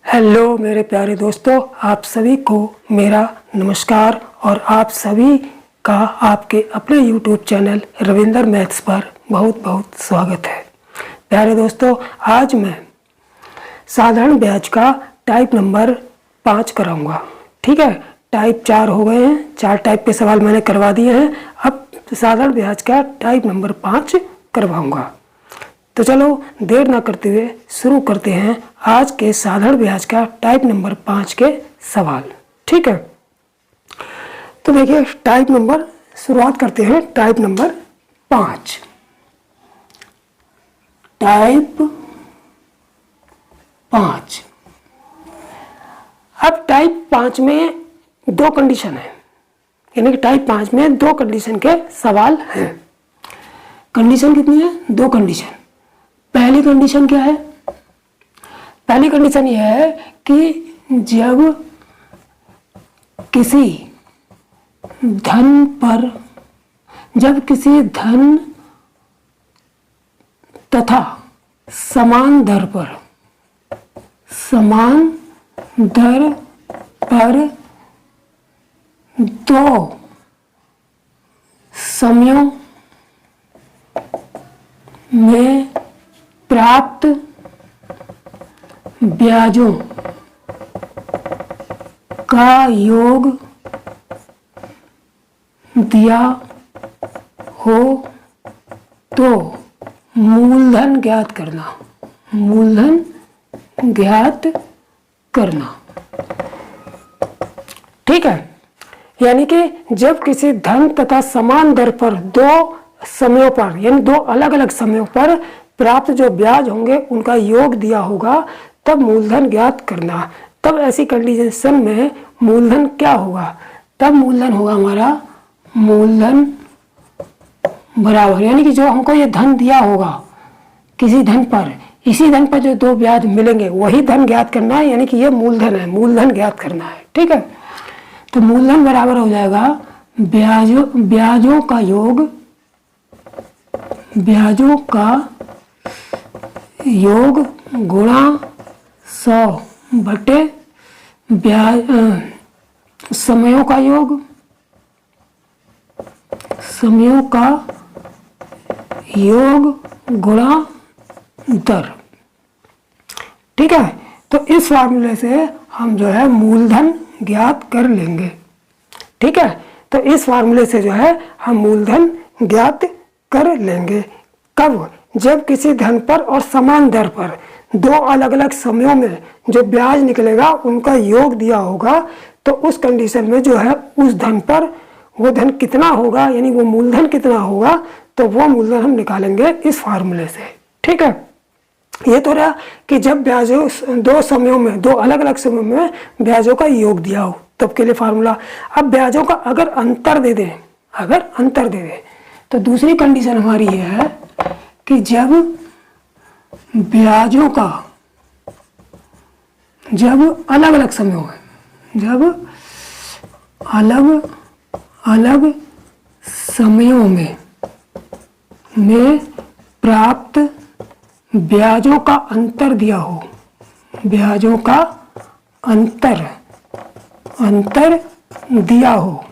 Hello मेरे प्यारे दोस्तों, आप सभी को मेरा नमस्कार और आप सभी का आपके अपने YouTube चैनल रविंदर मैथ्स पर बहुत बहुत स्वागत है। प्यारे दोस्तों, आज मैं साधारण ब्याज का टाइप नंबर 5 कराऊंगा। ठीक है, टाइप 4 हो गए हैं, 4 टाइप के सवाल मैंने करवा दिए हैं। अब साधारण ब्याज का टाइप नंबर 5 करवाऊंगा। तो चलो देर ना करते हुए शुरू करते हैं आज के साधारण ब्याज का टाइप नंबर 5 के सवाल। ठीक है, तो देखिए टाइप नंबर शुरुआत करते हैं। Type number 5, type 5। अब टाइप 5 में 2 कंडीशन है, यानी कि टाइप 5 में 2 कंडीशन के सवाल हैं। कंडीशन कितनी है? 2 कंडीशन। पहली कंडीशन क्या है? पहली कंडीशन यह है कि जब किसी धन तथा समान दर पर 2 समयों में प्राप्त ब्याजों का योग दिया हो तो मूलधन ज्ञात करना। मूलधन ज्ञात करना। ठीक है, यानी कि जब किसी धन तथा समान दर पर 2 समयों पर, यानी 2 अलग अलग समयों पर प्राप्त जो ब्याज होंगे उनका योग दिया होगा, तब मूलधन ज्ञात करना। तब ऐसी कंडीशन में मूलधन क्या होगा? तब मूलधन होगा हमारा मूलधन बराबर, यानी कि जो हमको ये धन दिया होगा किसी धन पर, इसी धन पर जो 2 ब्याज मिलेंगे वही धन ज्ञात करना है, यानी कि ये मूलधन है, मूलधन ज्ञात करना है। ठीक है, तो मूलधन बराबर हो जाएगा ब्याजों का योग, ब्याजों का योग गुणा 100 बटे समयों का योग, समयों का योग गुणा दर। ठीक है, तो इस फार्मूले से हम जो है मूलधन ज्ञात कर लेंगे। ठीक है, तो इस फार्मूले से जो है हम मूलधन ज्ञात कर लेंगे। कब? जब किसी धन पर और समान दर पर 2 अलग अलग समयों में जो ब्याज निकलेगा उनका योग दिया होगा, तो उस कंडीशन में जो है उस धन पर वो धन कितना होगा, यानी वो मूलधन कितना होगा, तो वो मूलधन हम निकालेंगे इस फार्मूले से। ठीक है, ये तो रहा कि जब ब्याजों 2 समयों में, 2 अलग अलग समयों में ब्याजों का योग दिया हो तब के लिए फार्मूला। अब ब्याजों का अगर अंतर दे दें, तो दूसरी कंडीशन हमारी ये है कि जब ब्याजों का, जब अलग अलग समयों में, जब अलग अलग समयों में प्राप्त ब्याजों का अंतर दिया हो, ब्याजों का अंतर दिया हो,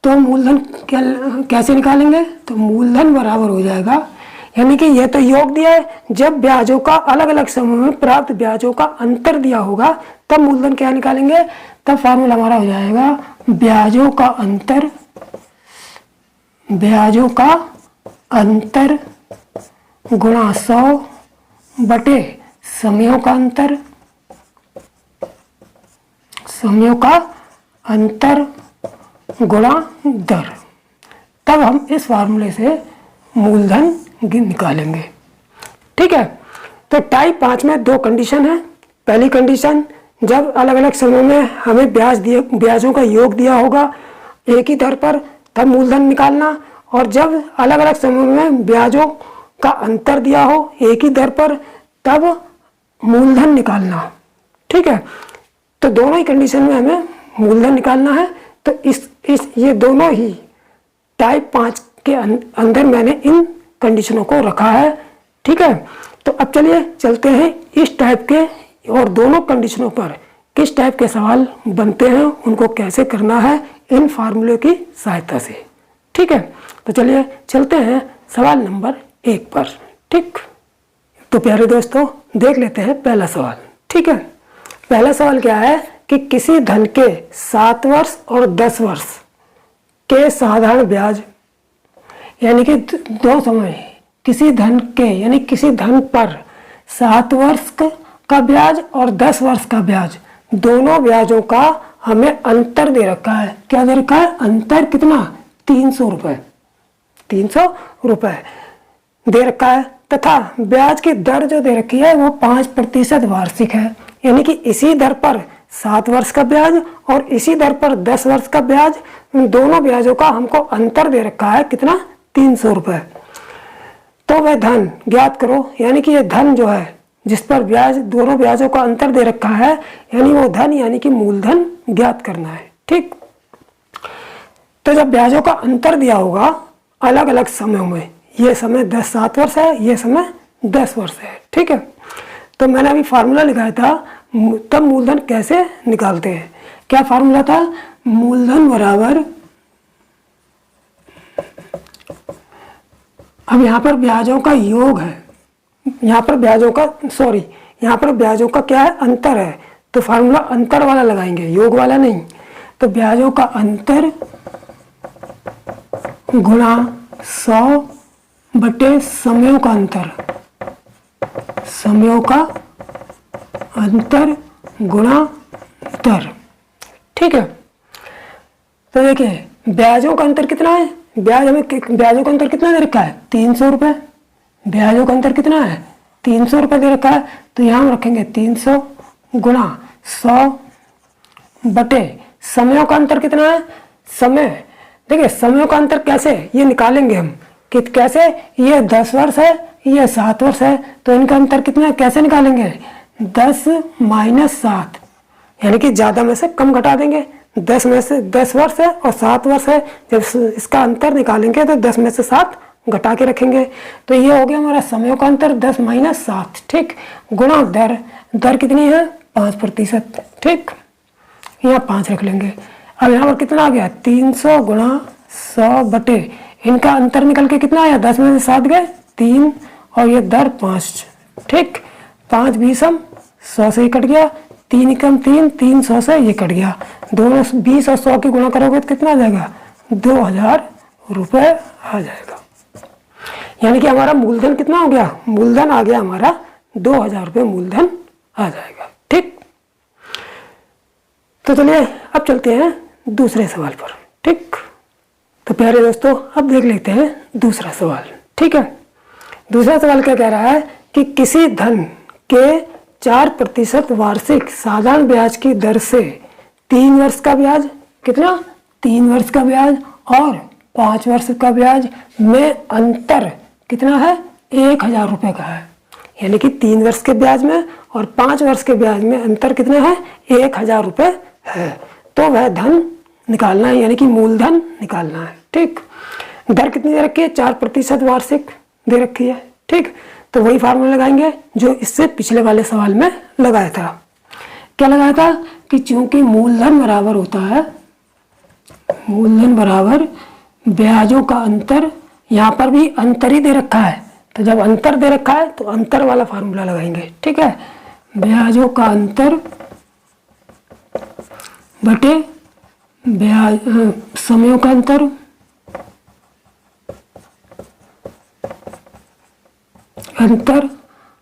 तो मूलधन कैसे निकालेंगे? तो मूलधन बराबर हो जाएगा, यानी कि ये तो योग दिया है, जब ब्याजों का अलग अलग समय में प्राप्त ब्याजों का अंतर दिया होगा तब मूलधन क्या निकालेंगे? तब फार्मूला हमारा हो जाएगा ब्याजों का अंतर गुणा 100 बटे समयों का अंतर गुणा दर। तब हम इस फार्मूले से मूलधन निकालेंगे। ठीक है, तो टाइप 5 में 2 कंडीशन है। पहली कंडीशन, जब अलग अलग समय में हमें ब्याजों का योग दिया होगा एक ही दर पर, तब मूलधन निकालना, और जब अलग अलग समय में ब्याजों का अंतर दिया हो एक ही दर पर, तब मूलधन निकालना। ठीक है, तो दोनों ही कंडीशन में हमें मूलधन निकालना है। तो ये दोनों ही टाइप 5 के अंदर मैंने इन कंडीशनों को रखा है। ठीक है। तो अब चलिए चलते हैं इस टाइप के और दोनों कंडीशनों पर किस टाइप के सवाल बनते हैं, उनको कैसे करना है इन फार्मूले की सहायता से। ठीक है, तो चलिए चलते हैं सवाल नंबर 1 पर। ठीक, तो प्यारे दोस्तों देख लेते हैं पहला सवाल। ठीक है, पहला सवाल क्या है कि किसी धन के 7 वर्ष और 10 वर्ष के साधारण ब्याज, यानी कि दो समय, किसी धन के यानी किसी धन पर 7 वर्ष का ब्याज और 10 वर्ष का ब्याज, दोनों ब्याजों का हमें अंतर दे रखा है। क्या दे रखा है? अंतर कितना? 300 रुपये, 300 रुपये दे रखा है, तथा ब्याज की दर जो दे रखी है वो 5% वार्षिक है। यानी कि इसी दर पर 7 वर्ष का ब्याज और इसी दर पर 10 वर्ष का ब्याज, दोनों ब्याजों का हमको अंतर दे रखा है कितना? 300 रुपये। तो वह धन ज्ञात करो, यानी कि ये धन जो है जिस पर ब्याज, दोनों ब्याजों का अंतर दे रखा है, यानी वो धन यानी कि मूलधन ज्ञात करना है। ठीक, तो जब ब्याजों का अंतर दिया होगा अलग अलग समयों में, ये समय 7 वर्ष है, ये समय 10 वर्ष है। ठीक है, तो मैंने अभी फार्मूला लिखाया था, तब मूलधन कैसे निकालते हैं। क्या फार्मूला था? मूलधन बराबर, अब यहाँ पर ब्याजों का योग है, यहाँ पर ब्याजों का यहाँ पर ब्याजों का क्या है? अंतर है, तो फार्मूला अंतर वाला लगाएंगे, योग वाला नहीं। तो ब्याजों का अंतर गुणा 100 बटे समयों का अंतर, समयों का अंतर गुणा दर। ठीक है, तो देखिए ब्याजों का अंतर कितना है? ब्याजों का अंतर कितना दे रखा है? 300 रुपये। ब्याजों का अंतर कितना है? 300 रुपये दे रखा है, तो यहाँ हम रखेंगे 300 गुणा 100 बटे समयों का अंतर कितना है? समय, देखिए समयों का अंतर कैसे ये निकालेंगे हम कि कैसे, ये 10 वर्ष है, ये 7 वर्ष है, तो इनका अंतर कितना है? कैसे निकालेंगे? 10 - 7, यानी कि ज़्यादा में से कम घटा देंगे। 10 में से 10 वर्ष है और 7 वर्ष है, जब इसका अंतर निकालेंगे तो 10 में से 7 घटा के रखेंगे, तो ये हो गया हमारा समयों का अंतर 10 - 7। ठीक, गुणा दर, दर कितनी है? 5%। ठीक, यहाँ 5 रख लेंगे। अब यहाँ पर कितना आ गया? 300 गुणा 100 बटे, इनका अंतर निकल के कितना आया? 10 में से 7 गए 3, और ये दर 5। ठीक, 5 20 100 से ही कट गया, 3 कम 3, 300 से ये कट गया। दोनों 20 और 100 की गुणा करोगे तो कितना आ जाएगा? 2000 रुपये आ जाएगा। यानी कि हमारा मूलधन कितना हो गया? मूलधन आ गया हमारा 2000 रुपये मूलधन आ जाएगा। ठीक, तो चलिए अब चलते हैं दूसरे सवाल पर। ठीक, तो प्यारे दोस्तों अब देख लेते हैं दूसरा सवाल। ठीक है, दूसरा सवाल क्या कह रहा है कि किसी धन के 4% वार्षिक साधारण ब्याज की दर से 3 वर्ष का ब्याज, कितना? 3 वर्ष का ब्याज और 5 वर्ष का ब्याज में अंतर कितना है? 1000 रुपये का है। यानी कि 3 वर्ष के ब्याज में और 5 वर्ष के ब्याज में अंतर कितना है? 1000 रुपये है। तो वह धन निकालना है, यानी कि मूलधन निकालना है। ठीक, दर कितनी दे रखी है? 4% वार्षिक दे रखी है। ठीक, तो वही फार्मूला लगाएंगे जो इससे पिछले वाले सवाल में लगाया था। क्या लगाया था कि चूंकि मूलधन बराबर होता है, मूलधन बराबर ब्याजों का अंतर, यहाँ पर भी अंतर ही दे रखा है, तो जब अंतर दे रखा है तो अंतर वाला फार्मूला लगाएंगे। ठीक है, ब्याजों का अंतर बटे ब्याज समयों का अंतर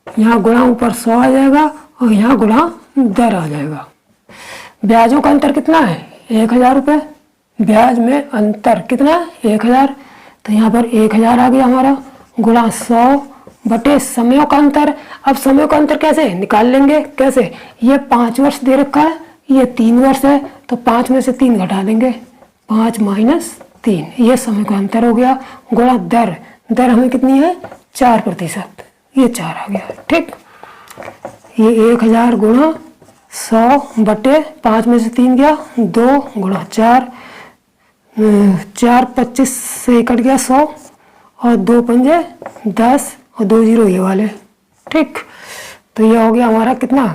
यहाँ गुणा ऊपर 100 आ जाएगा और यहाँ गुणा दर आ जाएगा। ब्याजों का अंतर कितना है? 1000 रुपये। ब्याज में अंतर कितना? 1000, तो यहाँ पर 1000 आ गया हमारा, गुणा 100 बटे समयों का अंतर। अब समयों का अंतर कैसे निकाल लेंगे? कैसे? ये 5 वर्ष दे रखा है, ये 3 वर्ष है, तो 5 में से 3 घटा देंगे, 5 - 3, ये समय का अंतर हो गया, गुणा दर, दर हमें कितनी है? 4%, ये 4 आ गया। ठीक, ये 1000 गुणा 100 बटे 5 में से 3 गया, 2 गुणा 4, 4 25 से कट गया 100 और 2 पंजे 10 और 2 जीरो ये वाले। ठीक, तो ये हो गया हमारा कितना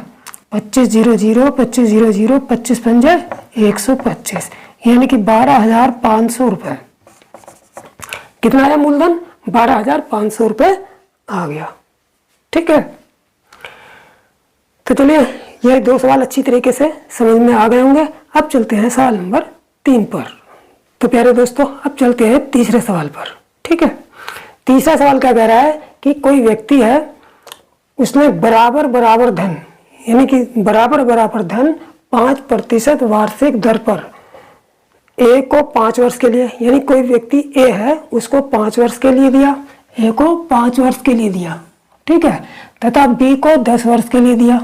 2500, 2500, 25 पंजे 125, यानी कि 12,500 रुपये। कितना है मूलधन? 12,500 रुपये आ गया। ठीक है, तो चलिए ये 2 सवाल अच्छी तरीके से समझ में आ गए होंगे। अब चलते हैं सवाल नंबर 3 पर। तो प्यारे दोस्तों अब चलते हैं तीसरे सवाल पर। ठीक है, तीसरा सवाल क्या कह रहा है कि कोई व्यक्ति है, उसने बराबर बराबर धन, यानी कि बराबर बराबर धन 5% वार्षिक दर पर ए को 5 वर्ष के लिए, यानी कोई व्यक्ति ए है उसको 5 वर्ष के लिए दिया, ए को 5 वर्ष के लिए दिया। ठीक है, तथा बी को 10 वर्ष के लिए दिया।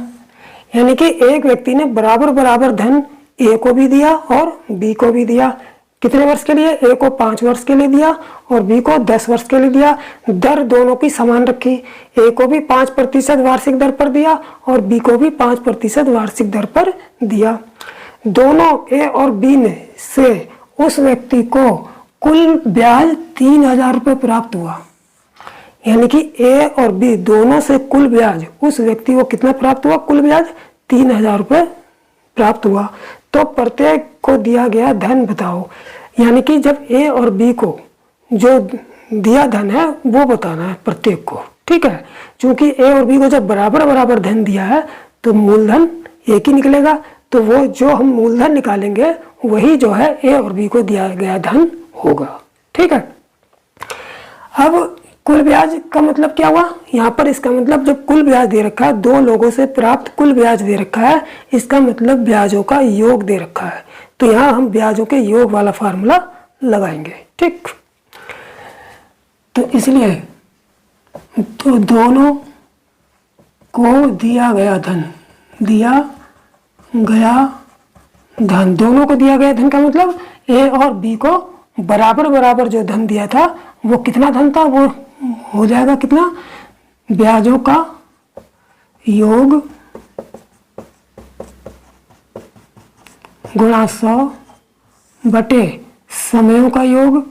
यानी कि एक व्यक्ति ने बराबर बराबर धन ए को भी दिया और बी को भी दिया। कितने वर्ष के लिए? ए को 5 वर्ष के लिए दिया और बी को 10 वर्ष के लिए दिया। दर दोनों की समान रखी, ए को भी 5% वार्षिक दर पर दिया और बी को भी 5% वार्षिक दर पर दिया। दोनों ए और बी में से उस व्यक्ति को कुल ब्याज 3,000 रुपये प्राप्त हुआ। यानी कि ए और बी दोनों से कुल ब्याज उस व्यक्ति को कितना प्राप्त हुआ? कुल ब्याज 3,000 रुपये प्राप्त हुआ। तो प्रत्येक को दिया गया धन बताओ। यानी कि जब ए और बी को जो दिया धन है वो बताना है प्रत्येक को। ठीक है, क्योंकि ए और बी को जब बराबर बराबर धन दिया है तो मूलधन एक ही निकलेगा, तो वो जो हम मूलधन निकालेंगे वही जो है ए और बी को दिया गया धन होगा। ठीक है, अब कुल ब्याज का मतलब क्या हुआ? यहाँ पर इसका मतलब जब कुल ब्याज दे रखा है, 2 लोगों से प्राप्त कुल ब्याज दे रखा है, इसका मतलब ब्याजों का योग दे रखा है। तो यहाँ हम ब्याजों के योग वाला फार्मूला लगाएंगे। ठीक, तो इसलिए तो दोनों को दिया गया धन, दोनों को दिया गया धन का मतलब ए और बी को बराबर बराबर जो धन दिया था वो कितना धन था? वो हो जाएगा कितना? ब्याजों का योग गुणा 100 बटे समयों का योग।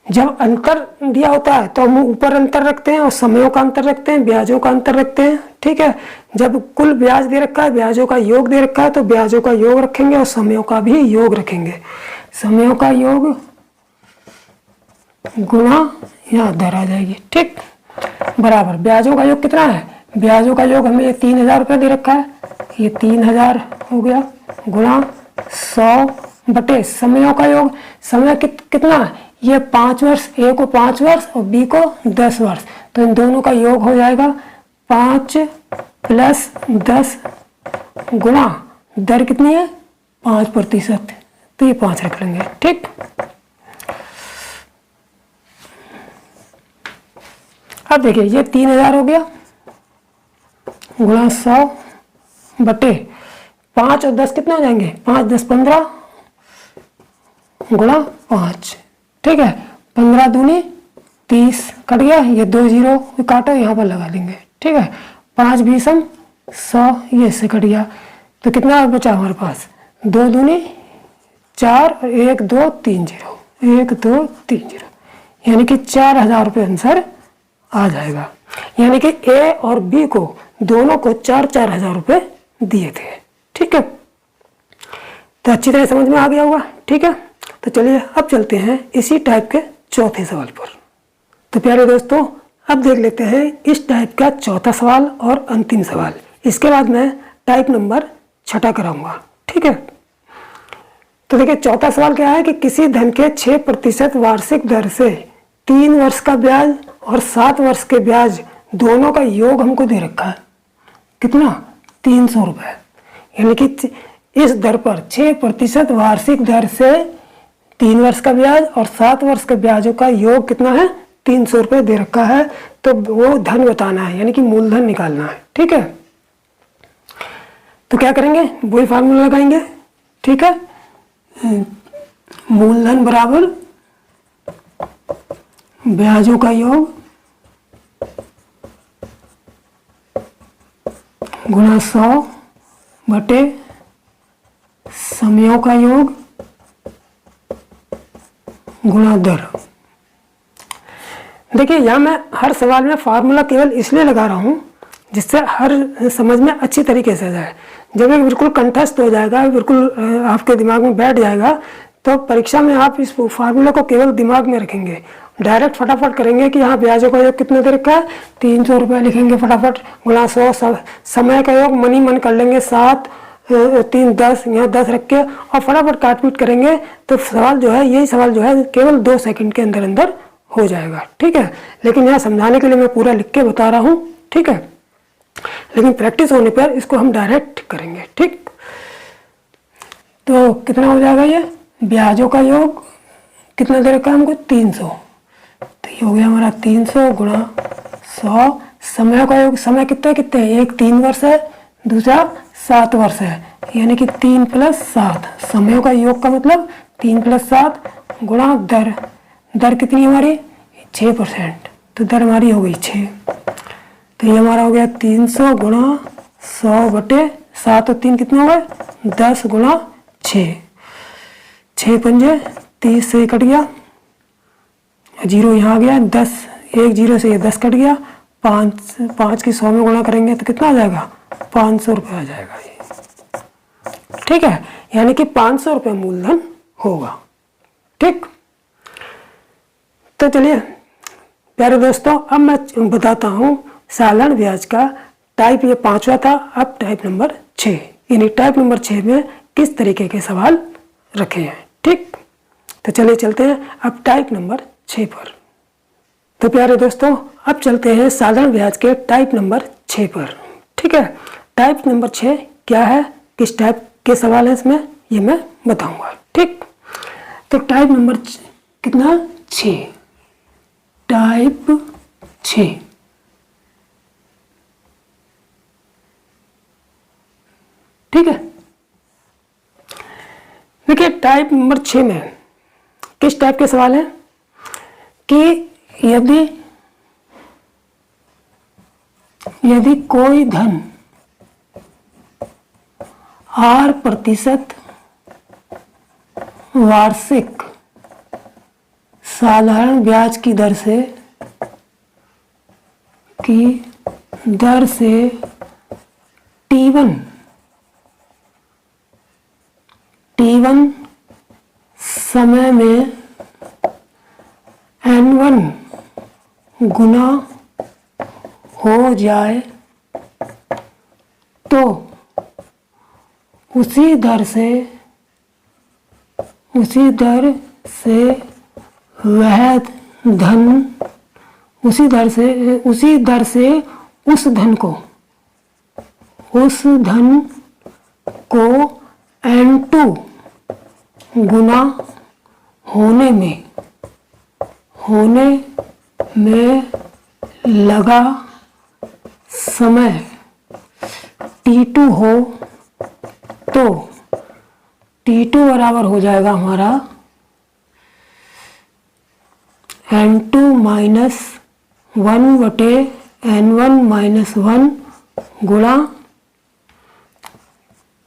जब अंतर दिया होता है तो हम ऊपर अंतर रखते हैं और समयों का अंतर रखते हैं, ब्याजों का अंतर रखते हैं। ठीक है, जब कुल ब्याज दे रखा है, ब्याजों का योग दे रखा है, तो ब्याजों का योग रखेंगे और समयों का भी योग रखेंगे। समयों का योग गुणा यहाँ दर आ जाएगी। ठीक, बराबर ब्याजों का योग कितना है? ब्याजों का योग हमें 3,000 रुपये दे रखा है, ये 3,000 हो गया गुणा 100 बटे समयों का योग। समय कितना है? ये 5 वर्ष, ए को 5 वर्ष और बी को 10 वर्ष, तो इन दोनों का योग हो जाएगा 5 + 10 गुणा दर कितनी है? 5%, तो ये 5 रख लेंगे। ठीक, अब देखिए ये 3,000 हो गया गुणा 100 बटे 5 और 10 कितना हो जाएंगे? 5 × 10 = 15 गुणा 5। ठीक है, 15 दूनी 30 कट गया, ये 2 जीरो काटो यहाँ पर लगा देंगे। ठीक है, 5 × 20 = 100, ये इससे कट गया, तो कितना बचा हमारे पास? 2 दूनी 4 और 1 2 3 जीरो, 1 2 3 जीरो, यानी कि 4,000 रुपये आंसर आ जाएगा। यानी कि ए और बी को दोनों को 4,000 रुपये दिए थे। ठीक है, तो अच्छी तरह समझ में आ गया होगा। ठीक है, तो चलिए अब चलते हैं इसी टाइप के चौथे सवाल पर। तो प्यारे दोस्तों अब देख लेते हैं इस टाइप का चौथा सवाल और अंतिम सवाल। इसके बाद मैं टाइप नंबर 6 कराऊंगा। ठीक है, तो देखिए चौथा सवाल क्या है कि किसी धन के 6% वार्षिक दर से 3 वर्ष का ब्याज और 7 वर्ष के ब्याज दोनों का योग हमको दे रखा है। कितना? 300 रुपये। यानी कि इस दर पर 6% वार्षिक दर से 3 वर्ष का ब्याज और 7 वर्ष के ब्याजों का योग कितना है? 300 रुपये दे रखा है। तो वो धन बताना है, यानी कि मूलधन निकालना है। ठीक है, तो क्या करेंगे? वही फार्मूला लगाएंगे। ठीक है, मूलधन बराबर ब्याजों का योग गुणा 100 बटे समयों का योग गुणा दर। देखिए यहाँ मैं हर सवाल में फार्मूला केवल इसलिए लगा रहा हूँ जिससे हर समझ में अच्छी तरीके से जाए। जब ये बिल्कुल कंठस्थ हो जाएगा, बिल्कुल आपके दिमाग में बैठ जाएगा, तो परीक्षा में आप इस फार्मूला को केवल दिमाग में रखेंगे, डायरेक्ट फटाफट करेंगे कि यहाँ ब्याजों का योग कितने दे रखा है, 300 रुपये लिखेंगे फटाफट, गुणा 100, समय का योग मनी मन कर लेंगे 7 3 10, यहाँ 10 रख के और फटाफट काट पीट करेंगे, तो सवाल जो है, यही सवाल जो है केवल 2 सेकंड के अंदर अंदर हो जाएगा। ठीक है, लेकिन यहाँ समझाने के लिए मैं पूरा लिख के बता रहा हूँ। ठीक है, लेकिन प्रैक्टिस होने पर इसको हम डायरेक्ट करेंगे। ठीक, तो कितना हो जाएगा, ये ब्याजों का योग कितना दे रखा है हमको, 300, तो ये हो गया हमारा 300 गुणा 100। समय का योग, समय कितने कितने, एक 3 वर्ष है, दूसरा 7 वर्ष है, यानी कि 3 + 7, समय का योग का मतलब 3 + 7 गुणा दर, दर कितनी हमारी 6%, तो दर हमारी हो गई 6, तो ये हमारा हो गया 300 गुणा 100/7 और 3 कितने हो गए, 10 गुणा 6, 6 पंजे 30 से कट गया, 0 यहाँ आ गया, 10 1 0 से ये 10 कट गया, 5 की 100 में गुणा करेंगे तो कितना आ जाएगा, 500 रुपये आ जाएगा ये। ठीक है, यानी कि 500 रुपये मूलधन होगा। ठीक, तो चलिए प्यारे दोस्तों, अब मैं बताता हूँ साधारण ब्याज का टाइप, ये 5वां था, अब टाइप नंबर 6, यानी टाइप नंबर 6 में किस तरीके के सवाल रखे हैं। ठीक, तो चलिए चलते हैं अब टाइप नंबर 6 पर। तो प्यारे दोस्तों, अब चलते हैं साधारण ब्याज के टाइप नंबर 6 पर। ठीक है, टाइप नंबर 6 क्या है, किस टाइप के सवाल है इसमें, ये मैं बताऊंगा। ठीक, तो टाइप नंबर कितना, 6, टाइप 6। ठीक है, देखिए टाइप नंबर 6 में किस टाइप के सवाल हैं कि यदि कोई धन 8% वार्षिक साधारण ब्याज की दर से T1 समय में N1 गुना हो जाए तो उसी दर से वह धन उस धन को N2 गुना होने में लगा समय T2 हो, तो T2 बराबर हो जाएगा हमारा N2 - 1/N1 - 1 गुणा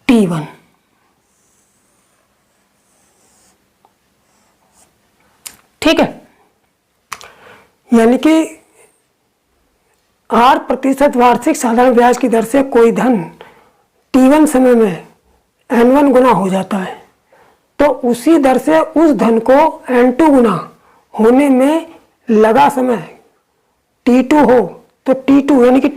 T1। ठीक है, यानी कि 8% वार्षिक साधारण ब्याज की दर से कोई धन T1 समय में N1 गुना हो जाता है, तो उसी दर से उस धन को N2 गुना होने में लगा समय T2 हो, तो T2 यानी कि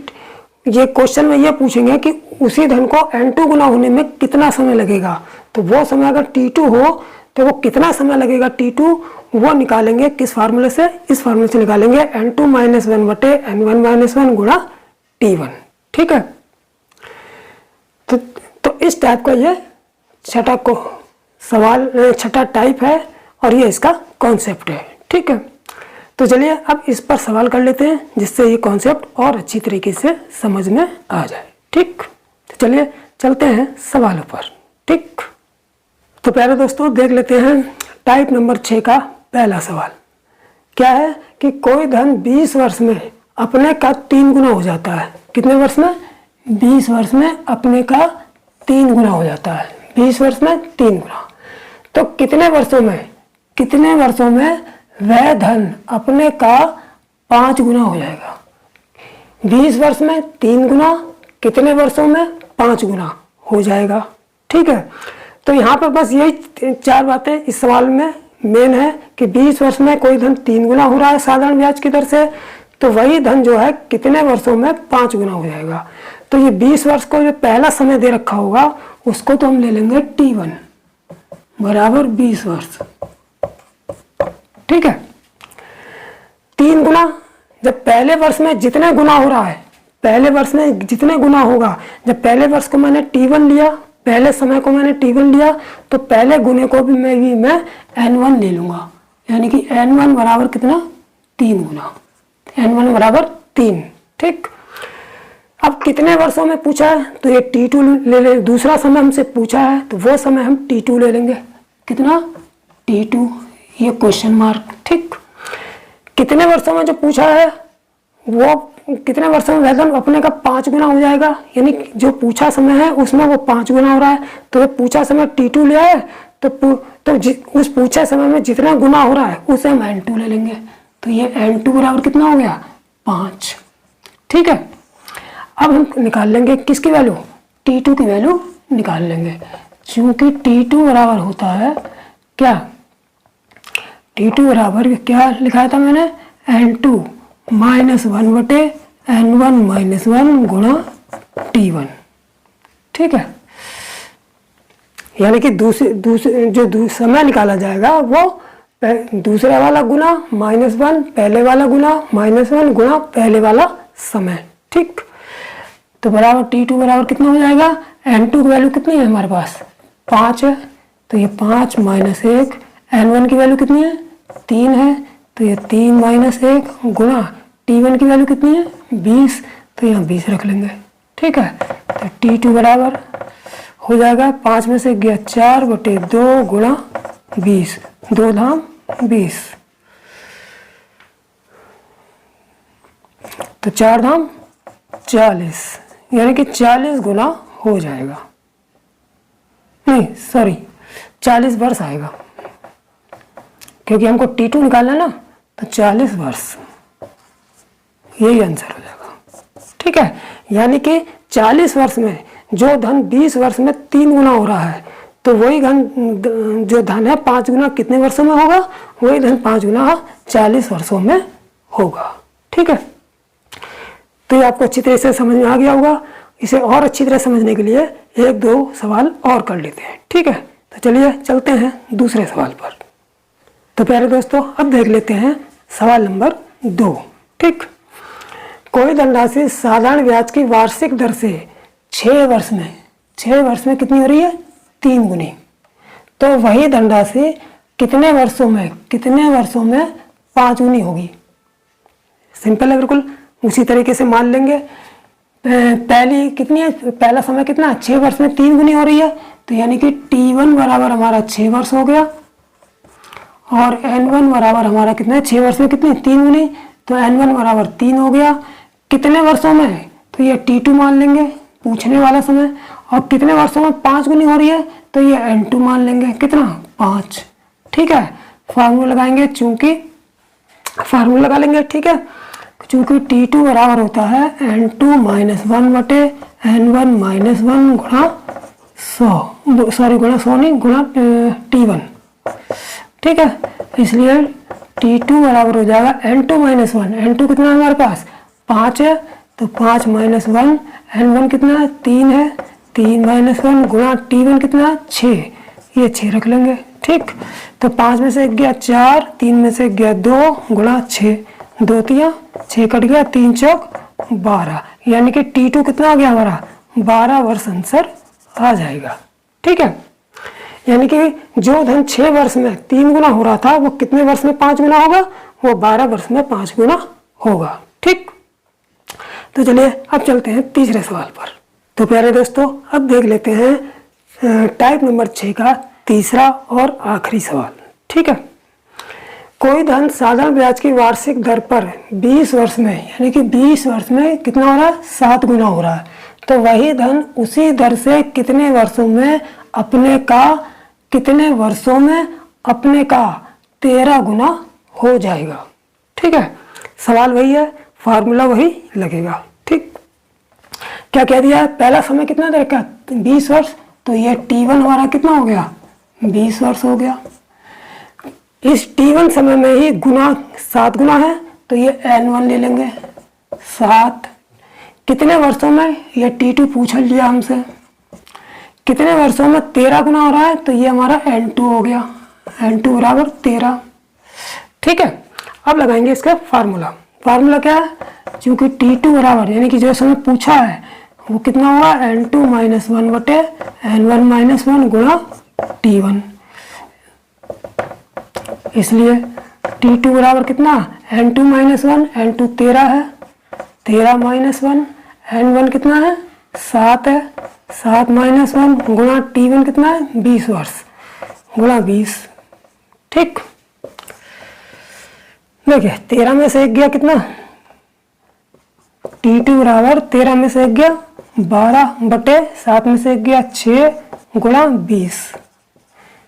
ये क्वेश्चन में ये पूछेंगे कि उसी धन को N2 गुना होने में कितना समय लगेगा, तो वो समय अगर T2 हो तो वो कितना समय लगेगा T2, वो निकालेंगे किस फार्मूले से, इस फार्मूले से निकालेंगे N2 - 1/N1 - 1 गुणा T1। ठीक है, तो इस टाइप का ये छठा टाइप है और ये इसका कॉन्सेप्ट है। ठीक है, तो चलिए अब इस पर सवाल कर लेते हैं जिससे ये कॉन्सेप्ट और अच्छी तरीके से समझ में आ जाए। ठीक, तो चलिए चलते हैं सवालों पर। ठीक, तो प्यारे दोस्तों देख लेते हैं टाइप नंबर 6 का पहला सवाल। क्या है कि कोई धन 20 वर्ष में अपने का 3 गुना हो जाता है। कितने वर्ष में, 20 वर्ष में अपने का 3 गुना हो जाता है, 20 वर्ष में 3 गुना। तो कितने वर्षों में वह धन अपने का 5 गुना हो जाएगा। 20 वर्ष में 3 गुना, कितने वर्षों में 5 गुना हो जाएगा। ठीक है, तो यहाँ पर बस यही 4 बातें इस सवाल में मेन है कि 20 वर्ष में कोई धन 3 गुना हो रहा है साधारण ब्याज की दर से, तो वही धन जो है कितने वर्षों में 5 गुना हो जाएगा। तो ये 20 वर्ष को जो पहला समय दे रखा होगा उसको तो हम ले लेंगे T1 बराबर 20 वर्ष। ठीक है, 3 गुना, जब पहले वर्ष में जितने गुना हो रहा है, पहले वर्ष में जितने गुना होगा, जब पहले वर्ष को मैंने T1 लिया, पहले समय को मैंने T1 लिया, तो पहले गुने को भी मैं N1 ले लूंगा, यानी कि N1 बराबर कितना 3 गुना, N1 बराबर 3। ठीक, अब कितने वर्षों में पूछा है तो ये T2 ले ले, दूसरा समय हमसे पूछा है तो वो समय हम T2 ले लेंगे, कितना T2, ये क्वेश्चन मार्क। ठीक, कितने वर्षों में जो पूछा है वो कितने वर्षों में वह अपने का 5 गुना हो जाएगा, यानी जो पूछा समय है उसमें वो 5 गुना हो रहा है, तो ये पूछा समय T2 लिया है तो उस पूछा समय में जितना गुना हो रहा है उसे हम N2 ले लेंगे, तो ये N2 बराबर कितना हो गया 5। ठीक है, अब हम निकाल लेंगे किसकी वैल्यू, T2 की वैल्यू निकाल लेंगे, क्योंकि T2 बराबर होता है क्या, T2 बराबर क्या लिखा था मैंने, N2 -1 बटे N1 -1 गुणा T1। ठीक है, यानी कि दूसरे जो समय निकाला जाएगा वो दूसरे वाला गुना -1, पहले वाला गुना -1 गुणा पहले वाला समय। ठीक, तो बराबर T2 बराबर कितना हो जाएगा, N2 की वैल्यू कितनी है हमारे पास 5 है, तो ये 5 - 1, N1 की वैल्यू कितनी है 3 है, तो ये 3 - 1 गुणा T1 की वैल्यू कितनी है 20, तो यहाँ 20 रख लेंगे। ठीक है, तो T2 बराबर हो जाएगा 5 में से गया 4 बटे 2 गुणा 20, 2 धाम 20, तो 4 धाम 40, यानी कि 40 गुना हो जाएगा, नहीं सॉरी 40 वर्ष आएगा, क्योंकि हमको T2 निकालना है ना, तो 40 वर्ष यही आंसर हो जाएगा। ठीक है, यानी कि 40 वर्ष में जो धन 20 वर्ष में 3 गुना हो रहा है, तो वही धन जो धन है 5 गुना कितने वर्षों में होगा, वही धन 5 गुना 40 वर्षों में होगा। ठीक है, तो ये आपको अच्छी तरह से समझ में आ गया होगा। इसे और अच्छी तरह समझने के लिए 1-2 सवाल और कर लेते हैं। ठीक है, तो चलिए चलते हैं दूसरे सवाल पर। तो प्यारे दोस्तों, अब देख लेते हैं सवाल नंबर 2। ठीक, कोई धनराशि साधारण ब्याज की वार्षिक दर से 6 वर्ष में कितनी हो रही है 3 गुनी, तो वही धनराशि कितने वर्षों में 5 गुनी होगी। सिंपल है बिल्कुल, उसी तरीके से मान लेंगे। पहली कितनी है, पहला समय कितना 6 वर्ष में 3 गुनी हो रही है, तो यानी कि T1 बराबर हमारा 6 वर्ष हो गया, और N1 बराबर हमारा कितना है 6 वर्ष में कितनी 3 गुनी, तो N1 बराबर 3 हो गया। कितने वर्षों में, तो ये T2 मान लेंगे पूछने वाला समय, और कितने वर्षों में 5 गुनी हो रही है, तो ये N2 मान लेंगे कितना 5। ठीक है, फार्मूला लगाएंगे, चूंकि फार्मूला लगा लेंगे। ठीक है, चूंकि T2 बराबर होता है N2 -1 बटे N1 -1 गुणा 100, सॉरी गुणा 100 नहीं, गुणा T1। ठीक है, इसलिए T2 बराबर हो जाएगा N2 -1, N2 कितना है हमारे पास 5 है, तो 5 - 1, N1 कितना है 3 है, 3 - 1 गुणा T1 कितना है 6, ये 6 रख लेंगे। ठीक, तो 5 में से गया 4, 3 में से गया 2 गुणा 6, 2 तिया 6 कट गया, 3 चौक 12, यानी कि T2 कितना आ गया हमारा 12 वर्ष आंसर आ जाएगा। ठीक है, यानी कि जो धन 6 वर्ष में 3 गुना हो रहा था वो कितने वर्ष में 5 गुना होगा, वो 12 वर्ष में 5 गुना होगा। ठीक, तो चलिए अब चलते हैं तीसरे सवाल पर। तो प्यारे दोस्तों, अब देख लेते हैं टाइप नंबर 6 का तीसरा और आखिरी सवाल। ठीक है, कोई धन साधारण ब्याज की वार्षिक दर पर 20 वर्ष में, यानी कि 20 वर्ष में कितना हो रहा है 7 गुना हो रहा है, तो वही धन उसी दर से कितने वर्षों में अपने का 13 गुना हो जाएगा। ठीक है, सवाल वही है, फार्मूला वही लगेगा। ठीक, क्या कह दिया है, पहला समय कितना दे रखा, 20 वर्ष, तो ये T1 हमारा कितना हो गया, 20 वर्ष हो गया। इस T1 समय में ही गुना 7 गुना है, तो ये N1 ले लेंगे 7। कितने वर्षों में, ये T2 पूछ लिया हमसे, कितने वर्षों में 13 गुना हो रहा है, तो ये हमारा N2 हो गया, N2 बराबर 13। ठीक है, अब लगाएंगे इसका फार्मूला। फार्मूला क्या है, क्योंकि T2 बराबर यानी कि जो समय पूछा है वो कितना हुआ, N2 - 1 बटे N1 - 1 गुणा T1, इसलिए T2 बराबर कितना, N2 - 1, N2 13 है, 13 - 1, N1 कितना है 7 है, 7 - 1 गुणा T1 कितना है 20 वर्ष गुणा 20। ठीक, देखिए 13 में से 1 गया कितना, T2 बराबर 13 में से 1 गया 12 बटे 7 में से 1 गया 6 गुणा 20,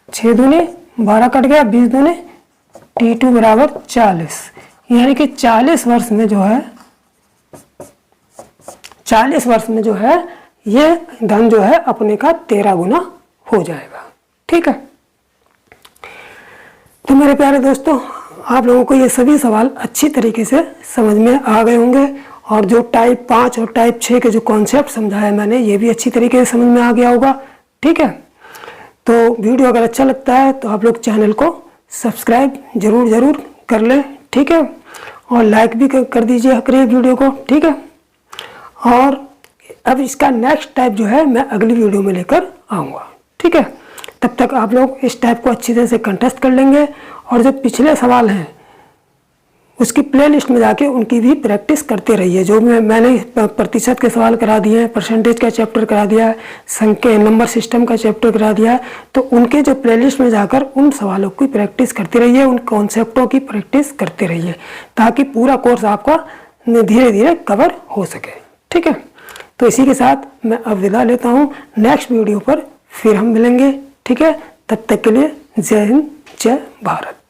6 दूनी 12 कट गया, 20 दूनी, T2 बराबर 40, यानी कि 40 वर्ष में जो है, 40 वर्ष में जो है ये धन जो है अपने का 13 गुना हो जाएगा। ठीक है, तो मेरे प्यारे दोस्तों, आप लोगों को ये सभी सवाल अच्छी तरीके से समझ में आ गए होंगे, और जो टाइप 5 और टाइप 6 के जो कॉन्सेप्ट समझाया मैंने, ये भी अच्छी तरीके से समझ में आ गया होगा। ठीक है, तो वीडियो अगर अच्छा लगता है तो आप लोग चैनल को सब्सक्राइब जरूर कर लें। ठीक है, और लाइक भी कर दीजिए करिए वीडियो को। ठीक है, और अब इसका नेक्स्ट टाइप जो है मैं अगली वीडियो में लेकर आऊँगा। ठीक है, तब तक आप लोग इस टाइप को अच्छी तरह से कंटेस्ट कर लेंगे, और जो पिछले सवाल हैं उसकी प्लेलिस्ट में जाके उनकी भी प्रैक्टिस करते रहिए। जो मैंने प्रतिशत के सवाल करा दिए हैं, परसेंटेज का चैप्टर करा दिया है, संख्या नंबर सिस्टम का चैप्टर करा दिया है, तो उनके जो प्लेलिस्ट में जाकर उन सवालों की प्रैक्टिस करते रहिए, उन कॉन्सेप्टों की प्रैक्टिस करते रहिए, ताकि पूरा कोर्स आपका धीरे धीरे कवर हो सके। ठीक है, तो इसी के साथ मैं अब विदा लेता हूँ, नेक्स्ट वीडियो पर फिर हम मिलेंगे। ठीक है, तब तक के लिए जय हिंद, जय भारत।